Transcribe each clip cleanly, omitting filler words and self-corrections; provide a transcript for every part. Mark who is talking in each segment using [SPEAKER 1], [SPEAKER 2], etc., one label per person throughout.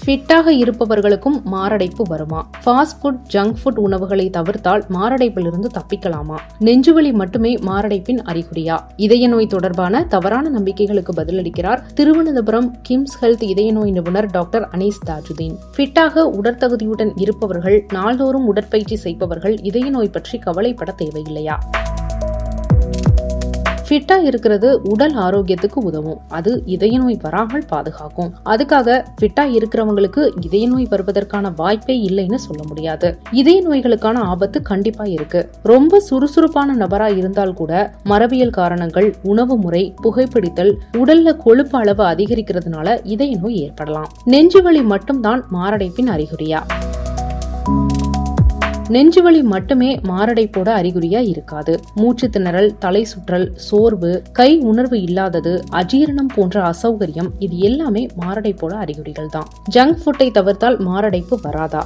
[SPEAKER 1] ஃபிட்டாக இருப்பவர்களுக்கும் மாரடைப்பு வருமா? ஃபாஸ்ட் ஃபுட், ஜங்க் ஃபுட் உணவுகளை தவிர்த்தால் மாரடைப்பிலிருந்து தப்பிக்கலாமா? நெஞ்சுவலி மட்டுமே மாரடைப்பின் அறிகுறியா? இதய நோய் தொடர்பான தவறான நம்பிக்கைகளுக்கு பதிலளிக்கிறார் திருவனந்தபுரம் கிம்ஸ் ஹெல்த் இதய நோய் நிபுணர் டாக்டர் அனீஸ் தாஜுதீன். ஃபிட்டாக உடற்தகுதியுடன் இருப்பவர்கள், நாள்தோறும் உடற்பயிற்சி செய்பவர்கள் இதய நோய் பற்றி கவலைப்பட தேவையில்லையா? ஃபிட்டா இருக்கிறது உடல் ஆரோக்கியத்துக்கு உதவும். அது இதய நோய் வராமல் பாதுகாக்கும். அதுக்காக ஃபிட்டா இருக்கிறவங்களுக்கு இதய நோய் வருவதற்கான வாய்ப்பே இல்லைன்னு சொல்ல முடியாது. இதய நோய்களுக்கான ஆபத்து கண்டிப்பா இருக்கு. ரொம்ப சுறுசுறுப்பான நபரா இருந்தால் கூட மரபியல் காரணங்கள், உணவு முறை, புகைப்பிடித்தல், உடல்ல கொழுப்பு அளவு அதிகரிக்கிறதுனால இதய நோய் ஏற்படலாம். நெஞ்சுவலி மட்டும்தான் மாரடைப்பின் அறிகுறியா? நெஞ்சுவலி மட்டுமே மாரடைப்போட அறிகுறியா இருக்காது. மூச்சு திணறல், தலை சுற்றல், சோர்வு, கை உணர்வு இல்லாதது, அஜீரணம் போன்ற அசௌகரியம், இது எல்லாமே மாரடைப்போட அறிகுறிகள் தான். ஜங்க் ஃபுட்டை தவிர்த்தால் மாரடைப்பு வராதா?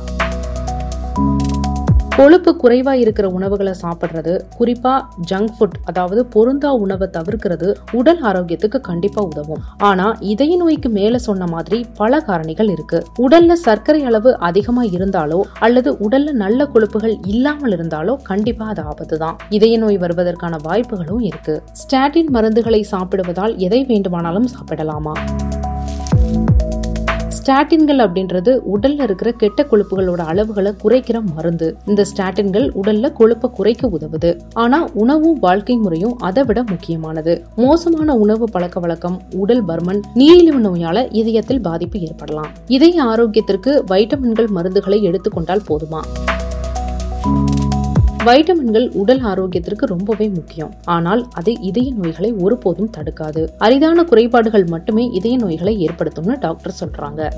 [SPEAKER 1] கொழுப்பு குறைவா இருக்கிற உணவுகளை சாப்பிடுறது, குறிப்பா ஜங்க் ஃபுட், அதாவது பொருந்தா உணவை தவிர்க்கிறது உடல் ஆரோக்கியத்துக்கு கண்டிப்பா உதவும். ஆனா இதய நோய்க்கு மேல சொன்ன மாதிரி பல காரணிகள் இருக்கு. உடல்ல சர்க்கரை அளவு அதிகமா இருந்தாலோ அல்லது உடல்ல நல்ல கொழுப்புகள் இல்லாமல் இருந்தாலோ கண்டிப்பா அது ஆபத்து தான். இதய நோய் வருவதற்கான வாய்ப்புகளும் இருக்கு. ஸ்டாட்டின் மருந்துகளை சாப்பிடுவதால் எதை வேண்டுமானாலும் சாப்பிடலாமா? ஸ்டாட்டின்கள் அப்படின்றது உடல்ல இருக்கிற கெட்ட கொழுப்புகளோட அளவுகளை குறைக்கிற மருந்து. இந்த ஸ்டாட்டின்கள் உடல்ல கொழுப்பை குறைக்க உதவுது. ஆனா உணவும் வாழ்க்கை முறையும் அதை விட முக்கியமானது. மோசமான உணவு பழக்க வழக்கம், உடல் பருமன், நீரிழிவு நோயால இதயத்தில் பாதிப்பு ஏற்படலாம். இதய ஆரோக்கியத்திற்கு வைட்டமின்கள் மருந்துகளை எடுத்துக்கொண்டால் போதுமா? வைட்டமின்கள் உடல் ஆரோக்கியத்திற்கு ரொம்பவே முக்கியம். ஆனால் அது இதய நோய்களை ஒருபோதும் தடுக்காது. அரிதான குறைபாடுகள் மட்டுமே இதய நோய்களை ஏற்படுத்தும்னு டாக்டர் சொல்றாங்க.